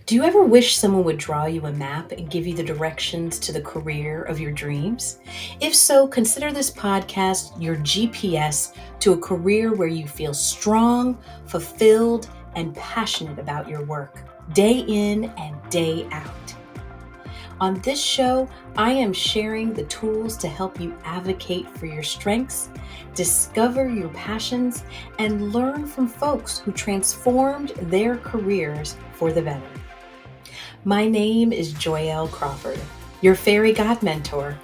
Do you ever wish someone would draw you a map and give you the directions to the career of your dreams? If so, consider this podcast your GPS to a career where you feel strong, fulfilled, and passionate about your work, day in and day out. On this show, I am sharing the tools to help you advocate for your strengths, discover your passions, and learn from folks who transformed their careers for the better. My name is Joyel Crawford, your fairy god mentor,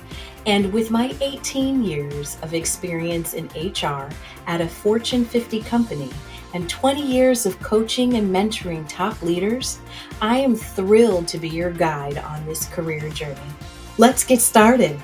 and with my 18 years of experience in HR at a Fortune 50 company and 20 years of coaching and mentoring top leaders, I am thrilled to be your guide on this career journey. Let's get started.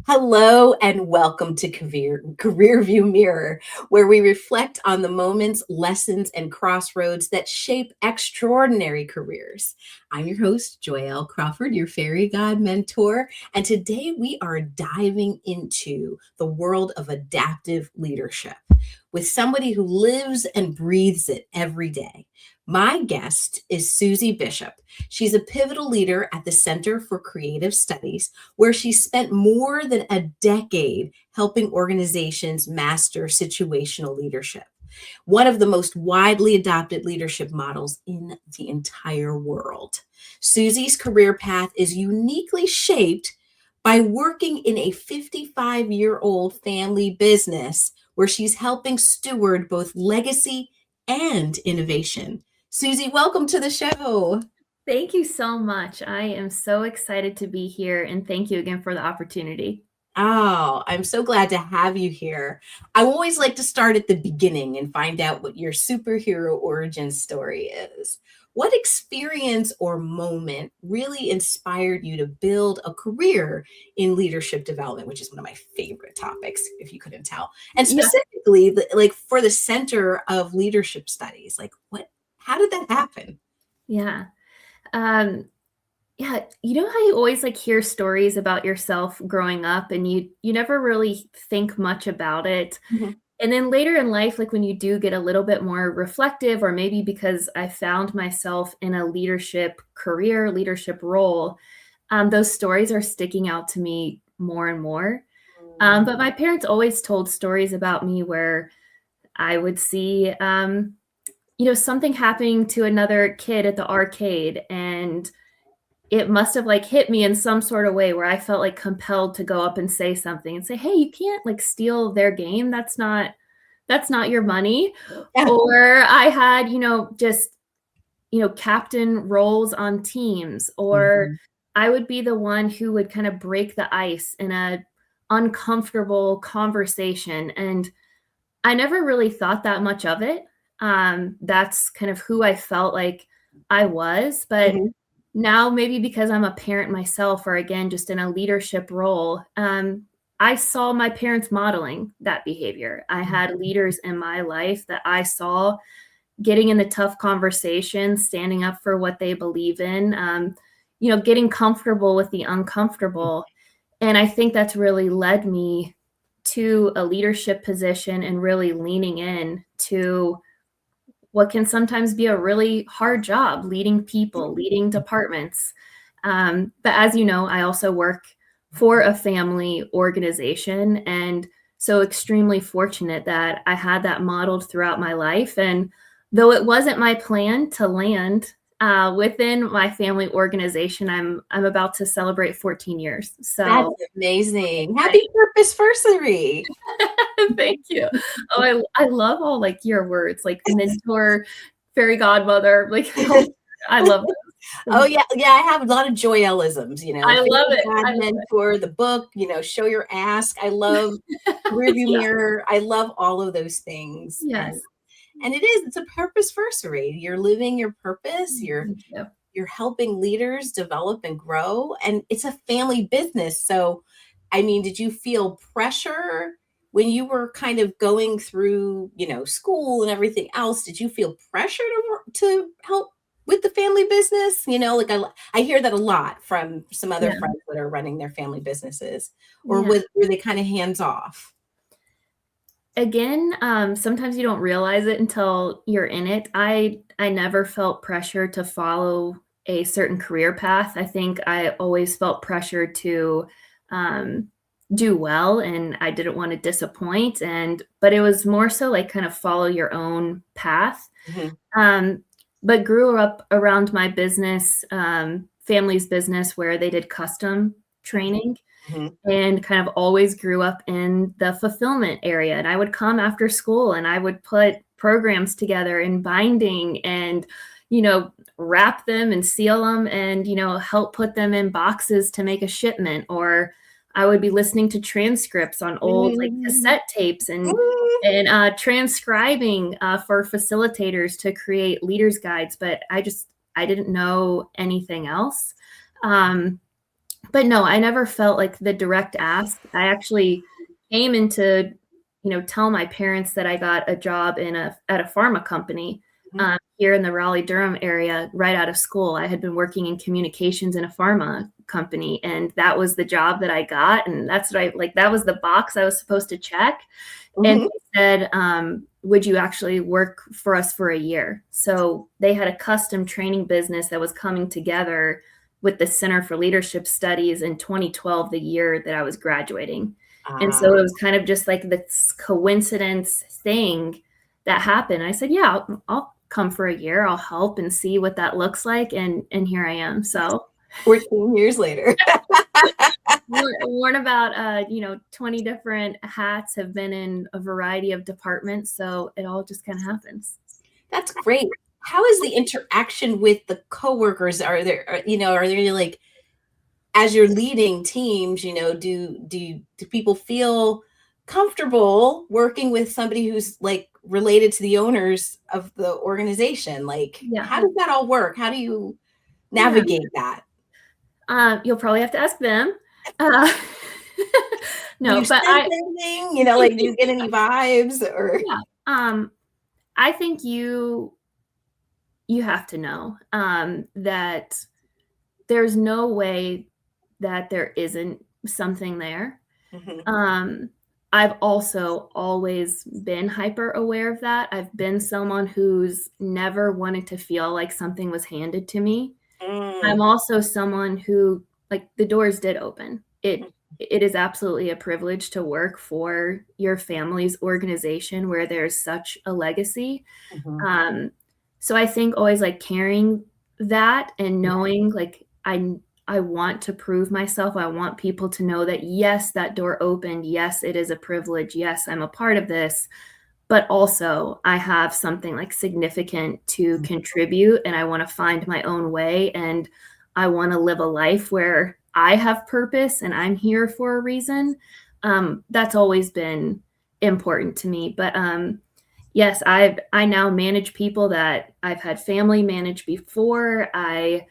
Hello and welcome to Career View Mirror, where we reflect on the moments, lessons, and crossroads that shape extraordinary careers. I'm your host, Joyel Crawford, your fairy god mentor, and today we are diving into the world of adaptive leadership with somebody who lives and breathes it every day. My guest is Suzie Bishop. She's a pivotal leader at the Center for Creative Studies, where she spent more than a decade helping organizations master situational leadership, one of the most widely adopted leadership models in the entire world. Suzie's career path is uniquely shaped by working in a 55-year-old family business where she's helping steward both legacy and innovation. Suzie, welcome to the show. Thank you so much. I am so excited to be here, and thank you again for the opportunity. Oh, I'm so glad to have you here. I always like to start at the beginning and find out what your superhero origin story is. What experience or moment really inspired you to build a career in leadership development, which is one of my favorite topics, if you couldn't tell. And specifically, like for the Center of Leadership Studies, how did that happen? Yeah. You know how you always hear stories about yourself growing up and you never really think much about it. Mhm. And then later in life, when you do get a little bit more reflective, or maybe because I found myself in a leadership career, leadership role, those stories are sticking out to me more and more. But my parents always told stories about me where I would see something happening to another kid at the arcade, and it must have hit me in some sort of way where I felt compelled to go up and say something and say, "Hey, you can't steal their game. That's not your money." Yeah. Or I had, just, captain roles on teams, or Mhm. I would be the one who would kind of break the ice in a uncomfortable conversation. And I never really thought that much of it. That's kind of who I felt like I was. But Mhm. now, maybe because I'm a parent myself, or again, just in a leadership role, I saw my parents modeling that behavior. I had leaders in my life that I saw getting in the tough conversations, standing up for what they believe in, getting comfortable with the uncomfortable. And I think that's really led me to a leadership position and really leaning in to what can sometimes be a really hard job, leading people, leading departments. But as you know, I also work for a family organization, and so extremely fortunate that I had that modeled throughout my life. And though it wasn't my plan to land within my family organization, I'm about to celebrate 14 years. That's So amazing. Happy purposeversary. thank you. Oh, I love all your words, mentor, fairy godmother, I love those. Oh, Thank you. yeah, yeah, I have a lot of Joyelisms, I love Fairy it. God I love Mentor, the book, Show Your Ask. I love Rearview Yeah. Mirror. I love all of those things, Yes. and it's a purposeversary. You're living your purpose, Thank you. you're helping leaders develop and grow, and it's a family business, so, I mean, did you feel pressure when you were kind of going through, school and everything else? Did you feel pressure to help with the family business? I hear that a lot from some other Yeah. friends that are running their family businesses, or Yeah. were they kinda hands off? Again, sometimes you don't realize it until you're in it. I never felt pressure to follow a certain career path. I think I always felt pressure to um, do well, and I didn't want to disappoint. But it was more so like kind of follow your own path. Mhm, Um, but grew up around my business, family's business, where they did custom mhm, training, mhm. and kind of always grew up in the fulfillment area. And I would come after school and I would put programs together in binding and, wrap them and seal them and, help put them in boxes to make a shipment. Or I would be listening to transcripts on old like Mm, cassette tapes and mm, transcribing for facilitators to create leaders guides. But I didn't know anything else. Um, but no, I never felt like the direct ask. I actually came into, tell my parents that I got a job at a pharma company mhm. here in the Raleigh-Durham area right out of school. I had been working in communications in a pharma company, and that was the job that I got, and that's what I like. That was the box I was supposed to check. And Mhm. they said, would you actually work for us for a year? So they had a custom training business that was coming together with the Center for Leadership Studies in 2012, the year that I was graduating. And Ah, so it was kind of just like this coincidence thing that happened. I said, yeah, I'll come for a year. I'll help and see what that looks like. And here I am. So 14 years later. worn about 20 different hats, have been in a variety of departments. So it all just kind of happens. That's great. How is the interaction with the coworkers? Are there like, as you're leading teams, do people feel comfortable working with somebody who's like related to the owners of the organization? Like, Yeah. how does that all work? How do you Yeah. navigate that? You'll probably have to ask them. Uh, Do no, you but sense anything? Like, do you get any vibes or? yeah, I think you have to know that there's no way that there isn't something there. Mhm, Um, I've also always been hyper aware of that. I've been someone who's never wanted to feel like something was handed to me. I'm mm, also someone who, like, the doors did open. It is absolutely a privilege to work for your family's organization where there's such a legacy. mhm. Um, so I think always like carrying that and knowing like I want to prove myself. I want people to know that yes, that door opened. Yes, it is a privilege. Yes, I'm a part of this, but also I have something like significant to contribute and I want to find my own way and I want to live a life where I have purpose and I'm here for a reason. That's always been important to me. But yes, I now manage people that I've had family manage before. I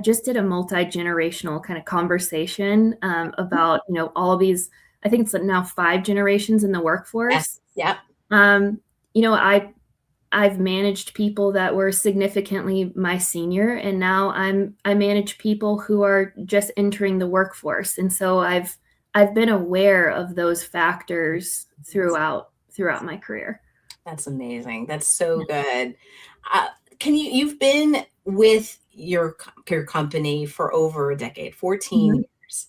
just did a multi-generational kind of conversation about all these. I think it's now 5 generations in the Yes. workforce. Yep. um, I've managed people that were significantly my senior, and now I manage people who are just entering the workforce, and so I've been aware of those factors throughout my career. That's amazing. That's so good. Uh, you've been with your company for over a decade, 14 Mhm. years.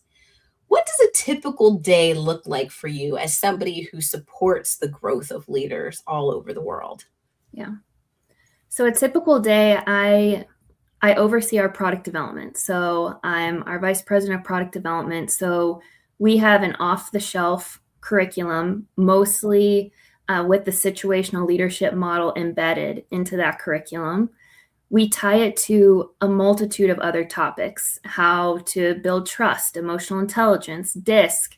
What does a typical day look like for you as somebody who supports the growth of leaders all over the world? Yeah. So a typical day, I oversee our product development. So I'm our vice president of product development. So we have an off the shelf curriculum, mostly with the situational leadership model embedded into that curriculum. We tie it to a multitude of other topics: how to build trust, emotional intelligence, DISC.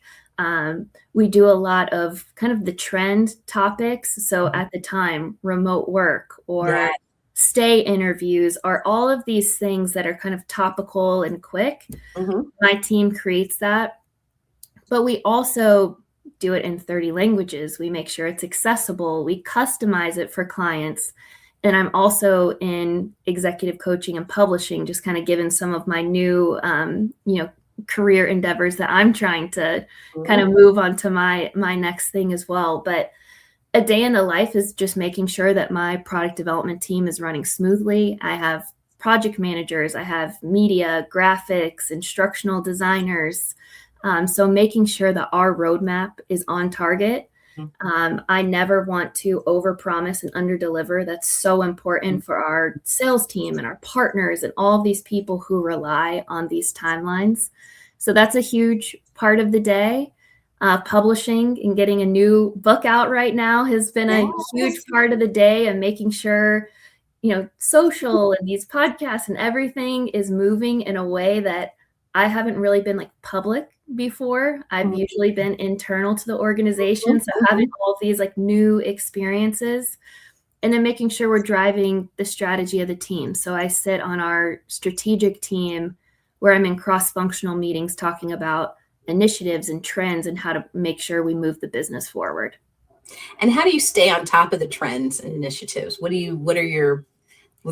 We do a lot of kind of the trend topics. So Mhm. at the time, remote work Yeah. or stay interviews are all of these things that are kind of topical and quick. Mhm. My team creates that, but we also do it in 30 languages. We make sure it's accessible. We customize it for clients. And I'm also in executive coaching and publishing, just kind of given some of my new, career endeavors that I'm trying to kind of move on to my next thing as well. But a day in the life is just making sure that my product development team is running smoothly. I have project managers, I have media, graphics, instructional designers. So making sure that our roadmap is on target. I never want to overpromise and underdeliver. That's so important for our sales team and our partners and all these people who rely on these timelines. So that's a huge part of the day. Publishing and getting a new book out right now has been a huge part of the day, and making sure, social and these podcasts and everything is moving in a way that I haven't really been like public before. I've usually been internal to the organization. So having all of these like new experiences, and then making sure we're driving the strategy of the team. So I sit on our strategic team where I'm in cross-functional meetings talking about initiatives and trends and how to make sure we move the business forward. And how do you stay on top of the trends and initiatives? What are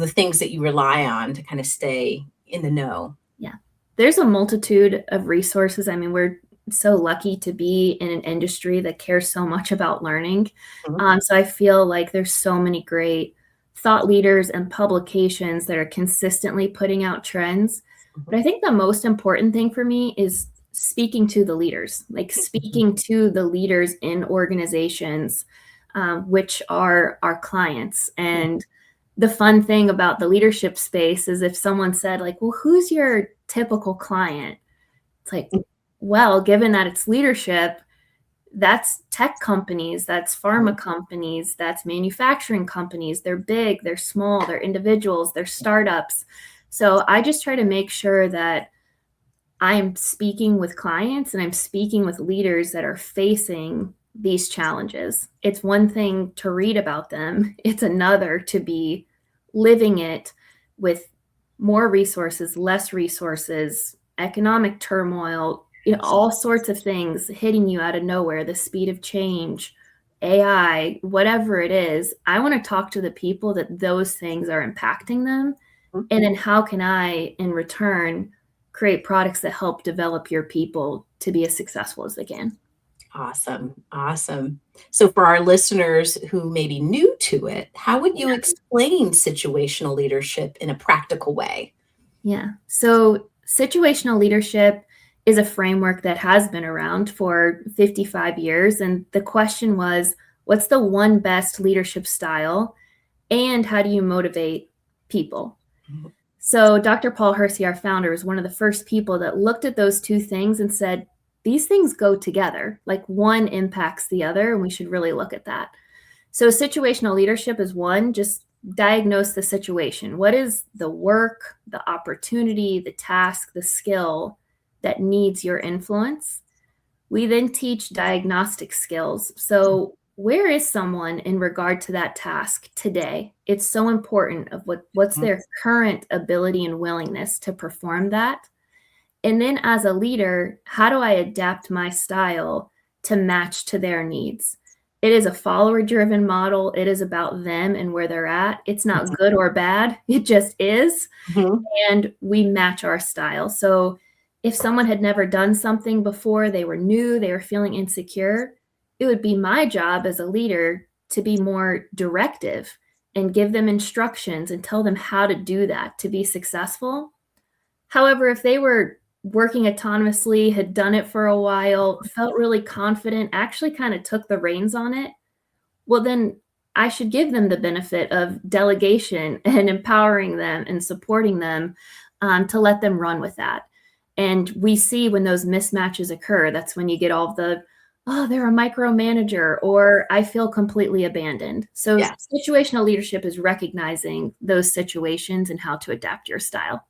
the things that you rely on to kind of stay in the know? Yeah, there's a multitude of resources. I mean, we're so lucky to be in an industry that cares so much about learning. So I feel like there's so many great thought leaders and publications that are consistently putting out trends. But I think the most important thing for me is speaking to the leaders, like speaking to the leaders in organizations, which are our clients. And the fun thing about the leadership space is if someone said like, well, who's your typical client? It's like, well, given that it's leadership, that's tech companies, that's pharma companies, that's manufacturing companies. They're big, they're small, they're individuals, they're startups. So I just try to make sure that I'm speaking with clients and I'm speaking with leaders that are facing these challenges. It's one thing to read about them. It's another to be living it with more resources, less resources, economic turmoil, all sorts of things hitting you out of nowhere, the speed of change, AI, whatever it is. I want to talk to the people that those things are impacting them. And then how can I, in return, create products that help develop your people to be as successful as they can. Awesome. So for our listeners who may be new to it, how would you explain situational leadership in a practical way? Yeah. So situational leadership is a framework that has been around for 55 years. And the question was, what's the one best leadership style? And how do you motivate people? So Dr. Paul Hersey, our founder, is one of the first people that looked at those two things and said, these things go together, like one impacts the other, and we should really look at that. So situational leadership is one, just diagnose the situation. What is the work, the opportunity, the task, the skill that needs your influence? We then teach diagnostic skills. So where is someone in regard to that task today? It's so important of what's their current ability and willingness to perform that. And then as a leader, how do I adapt my style to match to their needs? It is a follower-driven model. It is about them and where they're at. It's not good or bad. It just is. And we match our style. So if someone had never done something before, they were new, they were feeling insecure, it would be my job as a leader to be more directive and give them instructions and tell them how to do that to be successful. However, if they were working autonomously, had done it for a while, felt really confident, actually kind of took the reins on it, well, then I should give them the benefit of delegation and empowering them and supporting them to let them run with that. And we see when those mismatches occur, that's when you get all the, oh, they're a micromanager, or I feel completely abandoned. So situational leadership is recognizing those situations and how to adapt your style.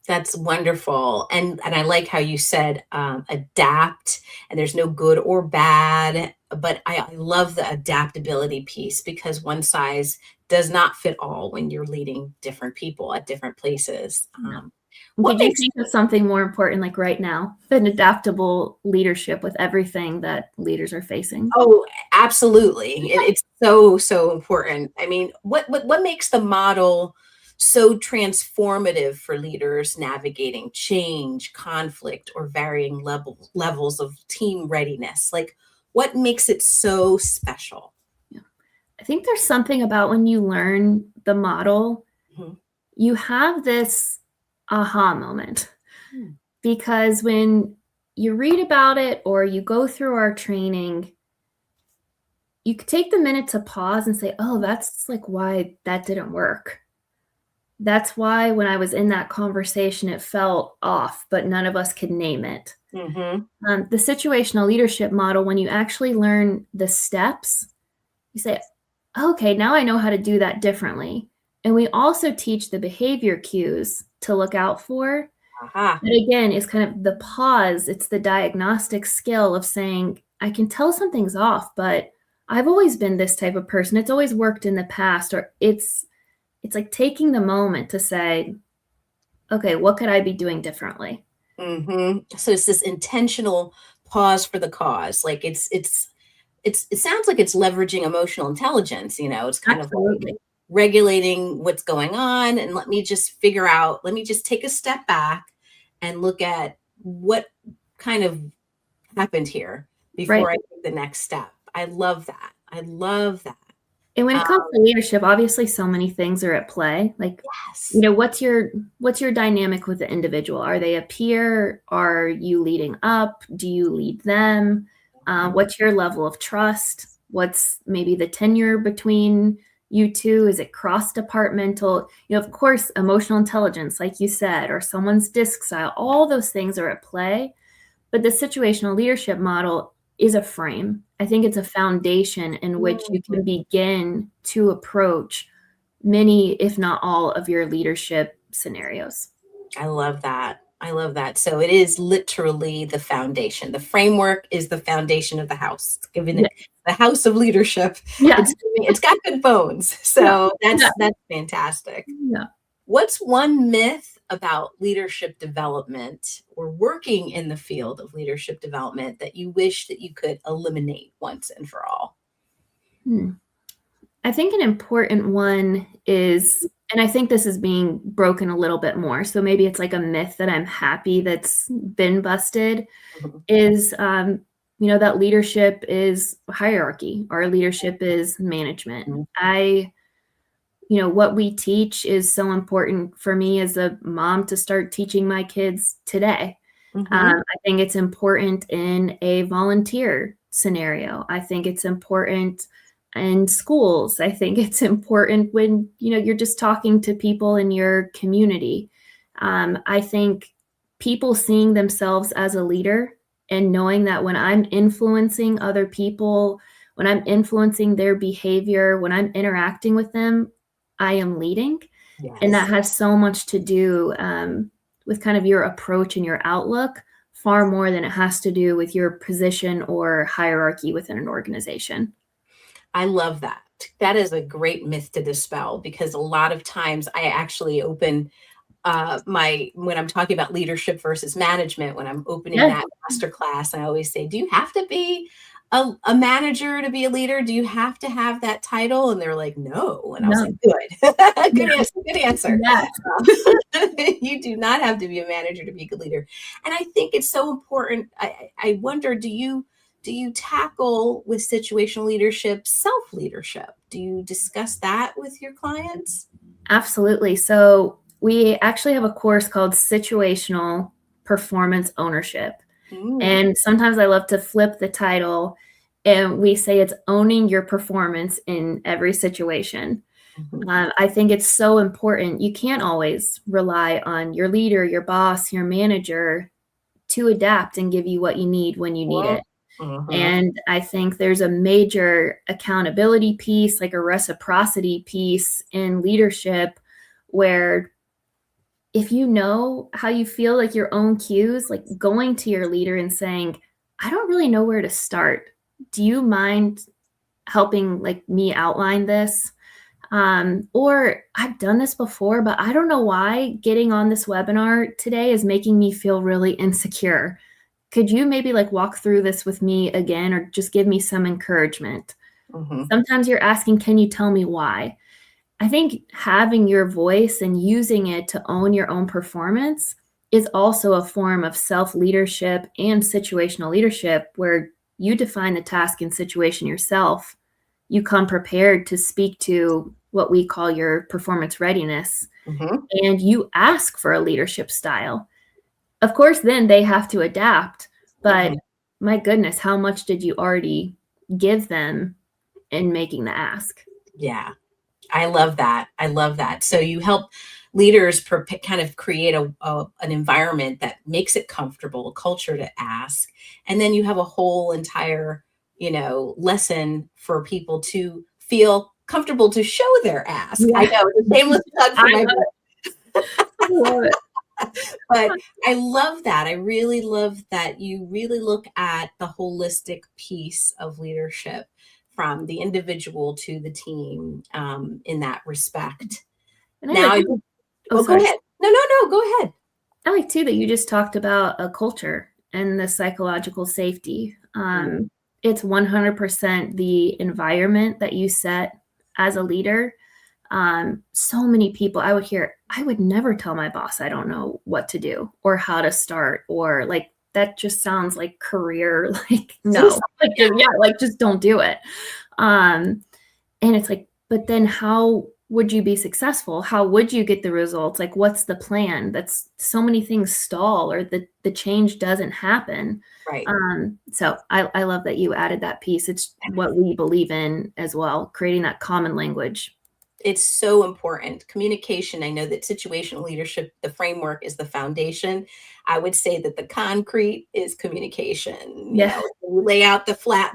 That's wonderful. And I like how you said adapt, and there's no good or bad, but I love the adaptability piece, because one size does not fit all when you're leading different people at different places. Could you think of something more important, like right now, than adaptable leadership with everything that leaders are facing? Oh, absolutely. It's so important. I mean, what makes the model so transformative for leaders navigating change, conflict, or varying levels of team readiness? Like, what makes it so special? Yeah. I think there's something about when you learn the model, Mhm. you have this aha moment. Hmm. Because when you read about it or you go through our training, you could take the minute to pause and say, oh, that's like why that didn't work. That's why when I was in that conversation, it felt off, but none of us could name it. Mhm. The situational leadership model, when you actually learn the steps, you say, okay, now I know how to do that differently. And we also teach the behavior cues to look out for. Aha. But again, it's kind of the pause. It's the diagnostic skill of saying, I can tell something's off, but I've always been this type of person. It's always worked in the past. Or it's like taking the moment to say, okay, what could I be doing differently? So it's this intentional pause for the cause. Like it sounds like it's leveraging emotional intelligence. It's kind of like Absolutely. regulating what's going on, and let me just take a step back and look at what kind of happened here Right. before I take the next step. I love that. I love that. And when Um, it comes to leadership, obviously so many things are at play. Like, yes. what's your dynamic with the individual? Are they a peer? Are you leading up? Do you lead them? What's your level of trust? What's maybe the tenure between you two? Is it cross departmental? Of course, emotional intelligence, like you said, or someone's disc style, all those things are at play. But the situational leadership model is a frame. I think it's a foundation in which you Mhm. can begin to approach many, if not all, of your leadership scenarios. I love that. I love that. So it is literally the foundation. The framework is the foundation of the house. It's giving Yeah. it the house of leadership. Yeah. It's got good bones. Yeah. So Yeah. that's fantastic. Yeah. What's one myth about leadership development or working in the field of leadership development that you wish that you could eliminate once and for all? Hmm. I think an important one is, and I think this is being broken a little bit more. So maybe it's like a myth that I'm happy that's been busted Mhm. is, that leadership is hierarchy or leadership is management. Mhm. What we teach is so important for me as a mom to start teaching my kids today. Mhm. I think it's important in a volunteer scenario. I think it's important in schools. I think it's important when, you're just talking to people in your community. I think people seeing themselves as a leader and knowing that when I'm influencing other people, when I'm influencing their behavior, when I'm interacting with them, I am leading. And that Yes. has so much to do with kind of your approach and your outlook, far more than it has to do with your position or hierarchy within an organization. I love that. That is a great myth to dispel because a lot of times I actually open my when I'm talking about leadership versus management, when I'm opening Yeah. that master class, I always say, do you have to be a manager to be a leader? Do you have to have that title? And they're like, no. And I was like, No. good. Yeah. Good answer. Good answer. Yes. You do not have to be a manager to be a good leader. And I think it's so important. I wonder, do you tackle with situational leadership self-leadership? Do you discuss that with your clients? Absolutely. So we actually have a course called Situational Performance Ownership. Mm, And sometimes I love to flip the title and we say it's owning your performance in every situation. mhm. I think it's so important. You can't always rely on your leader, your boss, your manager to adapt and give you what you need when you need Well, it. mhm. And I think there's a major accountability piece, like a reciprocity piece in leadership, where if you know how you feel, like your own cues, like going to your leader and saying, I don't really know where to start. Do you mind helping like me outline this? Or I've done this before, but I don't know why getting on this webinar today is making me feel really insecure. Could you maybe like walk through this with me again, or just give me some encouragement? Mhm. Sometimes you're asking, can you tell me why? I think having your voice and using it to own your own performance is also a form of self-leadership and situational leadership, where you define the task and situation yourself. You come prepared to speak to what we call your performance readiness, and you ask for a leadership style. Of course, then they have to adapt, but my goodness, how much did you already give them in making the ask? Yeah. I love that. I love that. So you help leaders kind of create an environment that makes it comfortable, a culture to ask. And then you have a whole entire, lesson for people to feel comfortable to show their ask. Yeah. I know it's a shameless plug for my book. I love it. But I love that. I really love that you really look at the holistic piece of leadership from the individual to the team, in that respect. And I Now, like, go ahead. No, go ahead. I like too that you just talked about a culture and the psychological safety. It's 100% the environment that you set as a leader. So many people I would hear, I would never tell my boss I don't know what to do or how to start, or like, that just sounds like career, like, no, like, just don't do it. And it's like, but then how would you be successful? How would you get the results? Like, what's the plan? That's so many things stall, or the change doesn't happen. Right. So I love that you added that piece. It's what we believe in as well, creating that common language. It's so important. Communication. I know that situational leadership, the framework is the foundation. I would say that the concrete is communication. Yeah. You lay out the flat,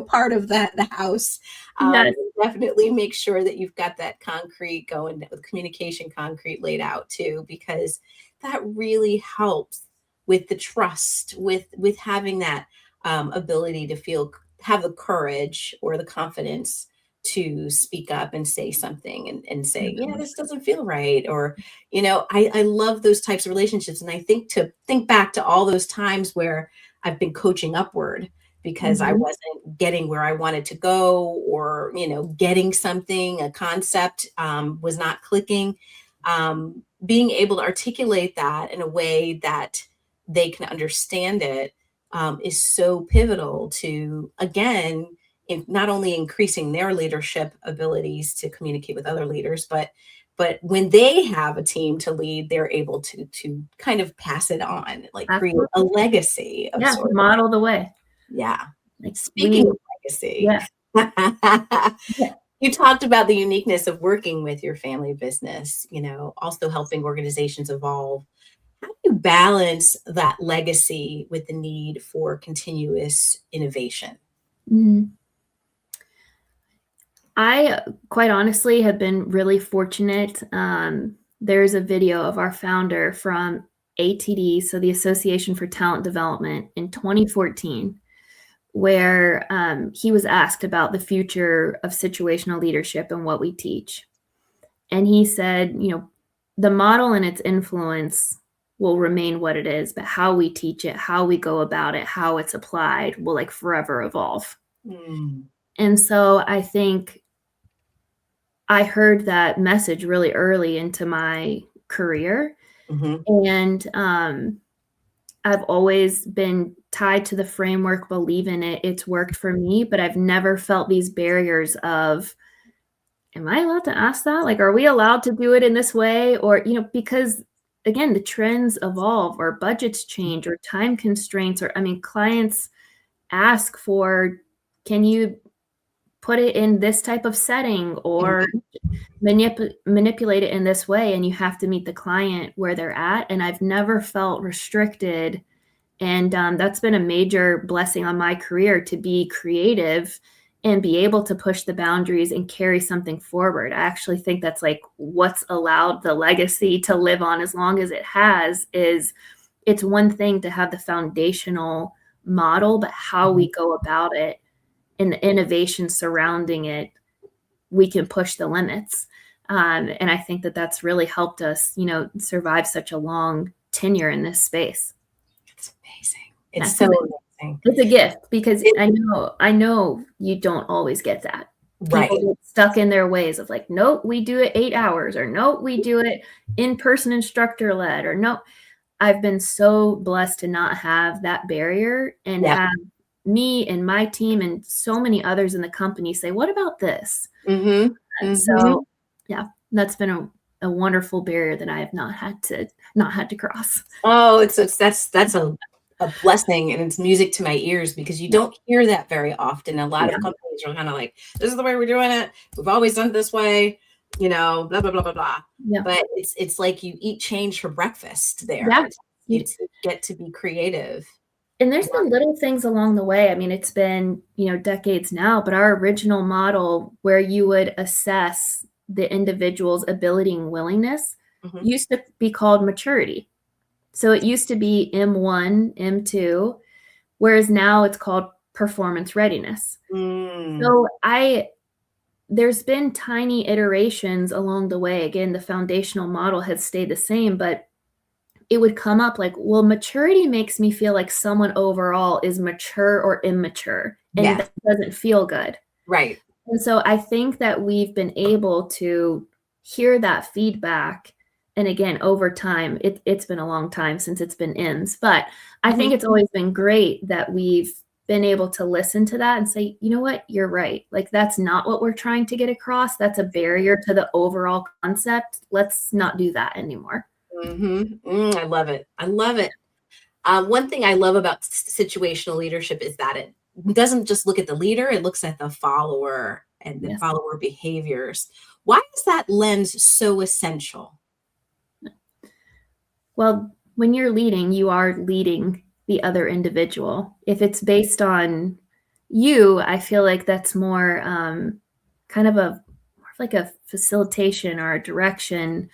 part of the house. Yes. Definitely make sure that you've got that concrete going, with communication concrete laid out too, because that really helps with the trust, with having that ability to have the courage or the confidence to speak up and say something, and say, yeah, this doesn't feel right. Or, I love those types of relationships. And I think back to all those times where I've been coaching upward because I wasn't getting where I wanted to go, or, getting something, a concept, was not clicking. Being able to articulate that in a way that they can understand it, is so pivotal to, again, not only increasing their leadership abilities to communicate with other leaders, but when they have a team to lead, they're able to kind of pass it on, like create a legacy of sorts. Model the way. Yeah. Like, Speaking of legacy, you talked about the uniqueness of working with your family business, also helping organizations evolve. How do you balance that legacy with the need for continuous innovation? I quite honestly have been really fortunate. There's a video of our founder from ATD, so the Association for Talent Development, in 2014, where he was asked about the future of situational leadership and what we teach. And he said, the model and its influence will remain what it is, but how we teach it, how we go about it, how it's applied will like forever evolve. And so I think I heard that message really early into my career. And I've always been tied to the framework, believe in it. It's worked for me, but I've never felt these barriers of, am I allowed to ask that? Like, are we allowed to do it in this way? Or, because again, the trends evolve, or budgets change, or time constraints, or, clients ask for, can you put it in this type of setting, or manipulate it in this way, and you have to meet the client where they're at. And I've never felt restricted. And that's been a major blessing on my career, to be creative and be able to push the boundaries and carry something forward. I actually think that's like what's allowed the legacy to live on as long as it has. Is it's one thing to have the foundational model, but how we go about it and the innovation surrounding it, we can push the limits. And I think that that's really helped us, survive such a long tenure in this space. It's amazing. It's so amazing. It's a gift, because I know you don't always get that. Right. People get stuck in their ways of like, nope, we do it 8 hours, or nope, we do it in-person instructor led, or nope. I've been so blessed to not have that barrier and Yeah. have me and my team and so many others in the company say, what about this? Mm-hmm. And so, yeah, that's been a wonderful barrier that I have not had to cross. Oh, that's a blessing, and it's music to my ears because you don't hear that very often. A lot of companies are kind of like, this is the way we're doing it. We've always done it this way, blah, blah, blah, blah, blah. Yeah. But it's like you eat change for breakfast there. Yeah. You get to be creative. And there's been little things along the way. I mean, it's been, decades now, but our original model where you would assess the individual's ability and willingness used to be called maturity. So it used to be M1, M2, whereas now it's called performance readiness. So there's been tiny iterations along the way. Again, the foundational model has stayed the same, but it would come up like, well, maturity makes me feel like someone overall is mature or immature, and that doesn't feel good. Right. And so I think that we've been able to hear that feedback. And again, over time, it's been a long time since it's been M's, but I think it's always been great that we've been able to listen to that and say, you know what, you're right. Like, that's not what we're trying to get across. That's a barrier to the overall concept. Let's not do that anymore. I love it. I love it. One thing I love about situational leadership is that it doesn't just look at the leader, it looks at the follower and the follower behaviors. Why is that lens so essential? Well, when you're leading, you are leading the other individual. If it's based on you, I feel like that's more kind of like a facilitation or a direction.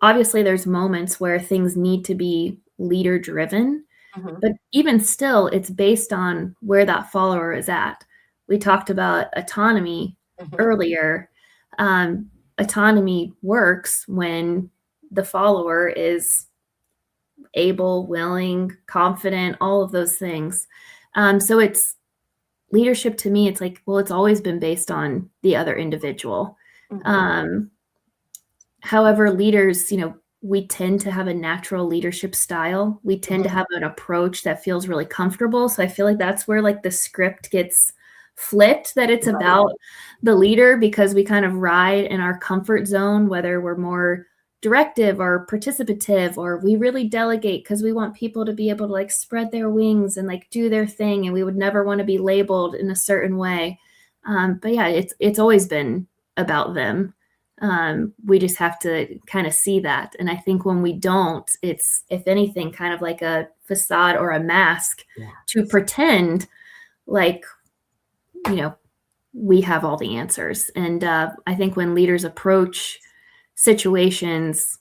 Obviously, there's moments where things need to be leader driven, but even still, it's based on where that follower is at. We talked about autonomy earlier. Autonomy works when the follower is able, willing, confident, all of those things. So it's leadership to me. It's like, well, it's always been based on the other individual. However, leaders, we tend to have a natural leadership style. We tend to have an approach that feels really comfortable. So I feel like that's where like the script gets flipped, that it's about the leader, because we kind of ride in our comfort zone, whether we're more directive or participative, or we really delegate because we want people to be able to like spread their wings and like do their thing. And we would never want to be labeled in a certain way. But yeah, it's always been about them. We just have to kind of see that. And I think when we don't, it's, if anything, kind of like a facade or a mask to pretend like, we have all the answers. And I think when leaders approach situations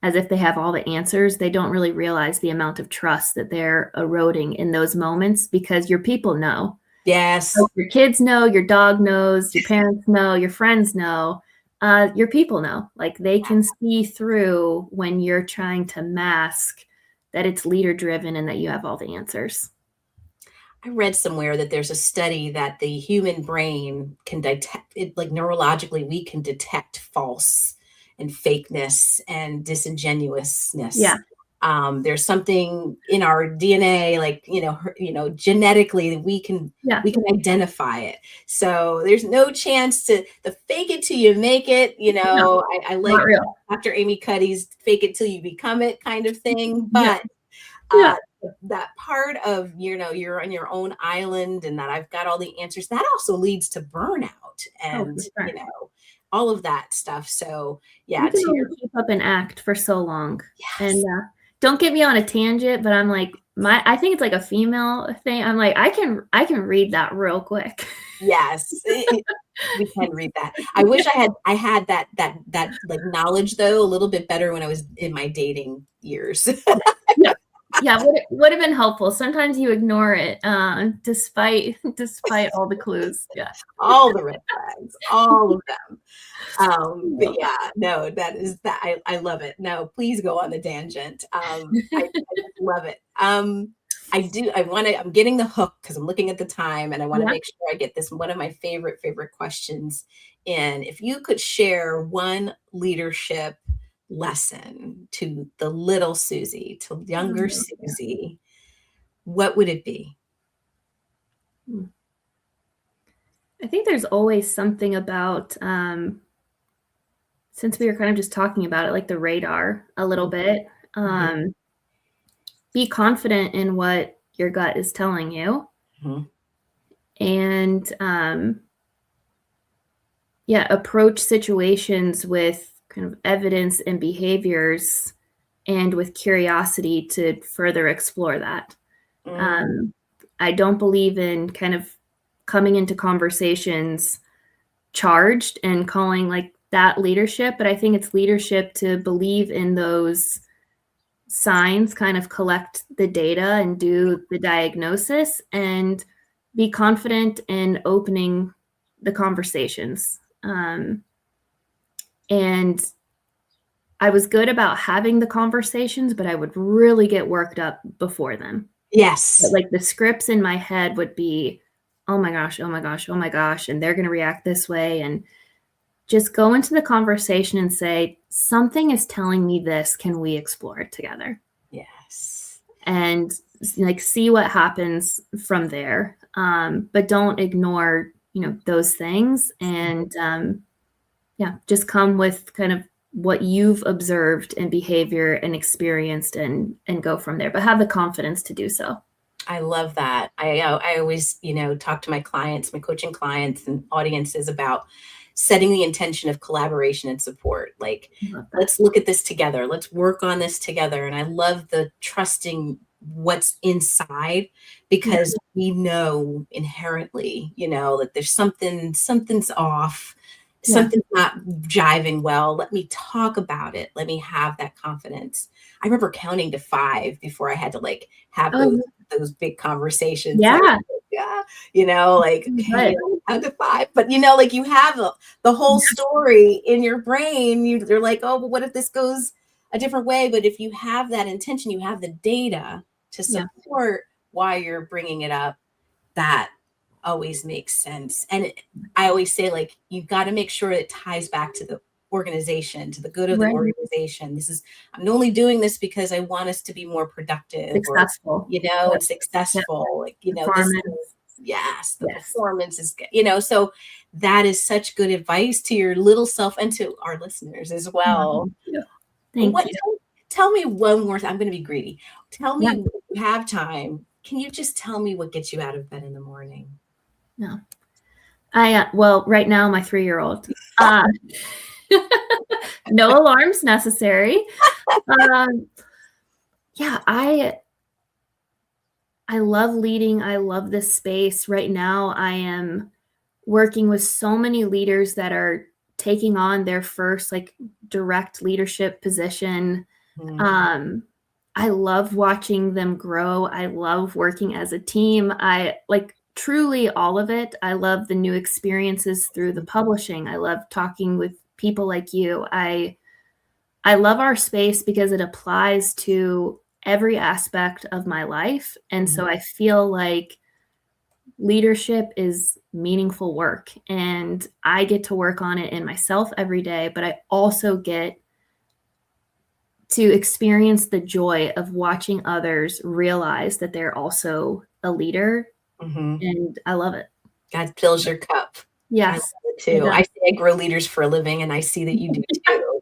as if they have all the answers, they don't really realize the amount of trust that they're eroding in those moments, because your people know. Yes. So your kids know, your dog knows, your parents know, your friends know. Your people know, like they can see through when you're trying to mask that it's leader driven and that you have all the answers. I read somewhere that there's a study that the human brain can detect it, like neurologically, we can detect false and fakeness and disingenuousness. Yeah. There's something in our DNA, like, genetically, we can identify it. So there's no chance to fake it till you make it. I like Dr. Amy Cuddy's fake it till you become it kind of thing. But that part of, you're on your own island and that I've got all the answers, that also leads to burnout and, all of that stuff. So yeah, you can only keep up and act for so long. Yes. And don't get me on a tangent, but I'm like, I think it's like a female thing. I'm like, I can read that real quick. Yes, we can read that. I wish I had that like knowledge though a little bit better when I was in my dating years. Yeah, would have been helpful. Sometimes you ignore it, despite all the clues. Yeah, all the red flags, all of them. But yeah, no, that is that. I love it. No, please go on the tangent. I just love it. I'm getting the hook because I'm looking at the time and I want to Yeah. make sure I get this one of my favorite questions in. If you could share one leadership lesson to the little Suzie, to younger Suzie, what would it be? I think there's always something about, since we were kind of just talking about it, like the radar a little bit, be confident in what your gut is telling you. And approach situations with kind of evidence and behaviors and with curiosity to further explore that. I don't believe in kind of coming into conversations charged and calling like that leadership, but I think it's leadership to believe in those signs, kind of collect the data and do the diagnosis and be confident in opening the conversations. And I was good about having the conversations, but I would really get worked up before them. Yes. But like the scripts in my head would be, oh my gosh, oh my gosh, oh my gosh, and they're going to react this way. And just go into the conversation and say, something is telling me this. Can we explore it together? Yes. And like see what happens from there. But don't ignore, those things. And just come with kind of what you've observed in behavior and experienced and go from there, but have the confidence to do so. I love that. I always, talk to my clients, my coaching clients and audiences about setting the intention of collaboration and support. Like, let's look at this together. Let's work on this together. And I love the trusting what's inside, because we know inherently, that there's something's off. Something's not jiving well. Let me talk about it. Let me have that confidence. I remember counting to 5 before I had to have those big conversations. Yeah. Okay, count to 5. But you have the whole story in your brain. You're like, oh, but what if this goes a different way? But if you have that intention, you have the data to support why you're bringing it up. That always makes sense. And I always say, you've got to make sure it ties back to the organization, to the good of the organization. I'm only doing this because I want us to be more productive, successful, and successful. The performance is good, so that is such good advice to your little self and to our listeners as well. Thank you. Tell me one more thing. I'm going to be greedy. Tell me, if you have time, can you just tell me what gets you out of bed in the morning? No. Right now, my 3-year-old. No alarms necessary. I love leading. I love this space. Right now, I am working with so many leaders that are taking on their first direct leadership position. I love watching them grow. I love working as a team. I truly all of it. I love the new experiences through the publishing. I love talking with people like you. I love our space because it applies to every aspect of my life. And so I feel like leadership is meaningful work, and I get to work on it in myself every day, but I also get to experience the joy of watching others realize that they're also a leader. And I love it. God fills your cup. Yes. I love it too. I say I grow leaders for a living, and I see that you do too.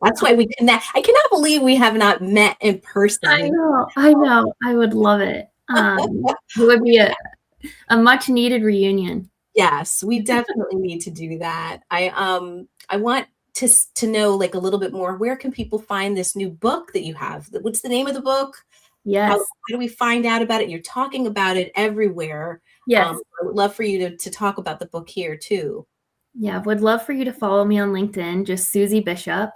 That's why we connect. I cannot believe we have not met in person. I know. I would love it. It would be a much needed reunion. Yes, we definitely need to do that. I want to know a little bit more. Where can people find this new book that you have? What's the name of the book? Yes. How do we find out about it? You're talking about it everywhere. Yes. I would love for you to talk about the book here too. Yeah, would love for you to follow me on LinkedIn, just Suzie Bishop.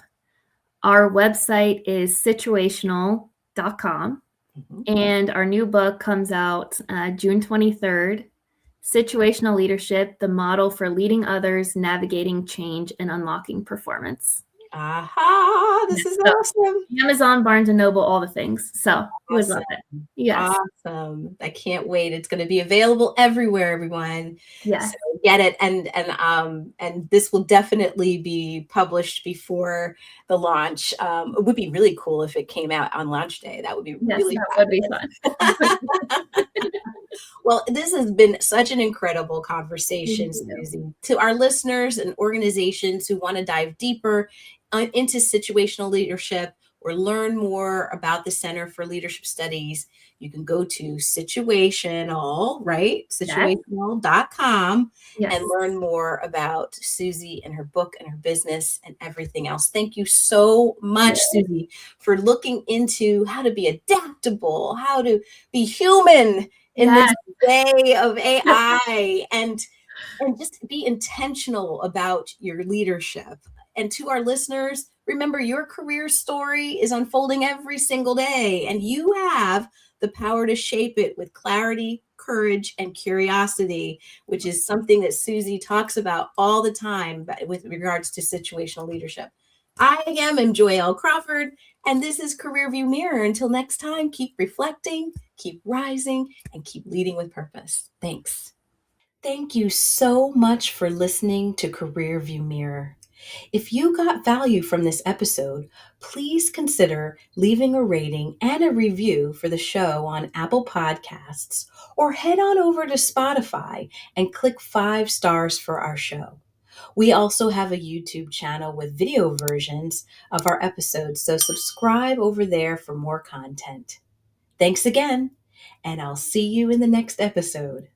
Our website is situational.com. And our new book comes out June 23rd, Situational Leadership, the model for leading others, navigating change, and unlocking performance. Aha, this is So, awesome. Amazon, Barnes and Noble, all the things. So you would love it. Awesome. Yes. Awesome. I can't wait. It's going to be available everywhere, everyone. Yes. So get it. And this will definitely be published before the launch. It would be really cool if it came out on launch day. That would be Yes, really that fun. would be fun. Well, this has been such an incredible Thank conversation, you. Susie. To our listeners and organizations who want to dive deeper into situational leadership or learn more about the Center for Leadership Studies, you can go to situational, right? Yes. Situational.com and Yes. learn more about Susie and her book and her business and everything else. Thank you so much, Susie, for looking into how to be adaptable, how to be human in this Yes. day of AI, and just be intentional about your leadership. And to our listeners, remember your career story is unfolding every single day, and you have the power to shape it with clarity, courage, and curiosity, which is something that Susie talks about all the time with regards to situational leadership. I am Joyel Crawford, and this is Career View Mirror. Until next time, keep reflecting, keep rising, and keep leading with purpose. Thanks. Thank you so much for listening to Career View Mirror. If you got value from this episode, please consider leaving a rating and a review for the show on Apple Podcasts, or head on over to Spotify and click 5 stars for our show. We also have a YouTube channel with video versions of our episodes, so subscribe over there for more content. Thanks again, and I'll see you in the next episode.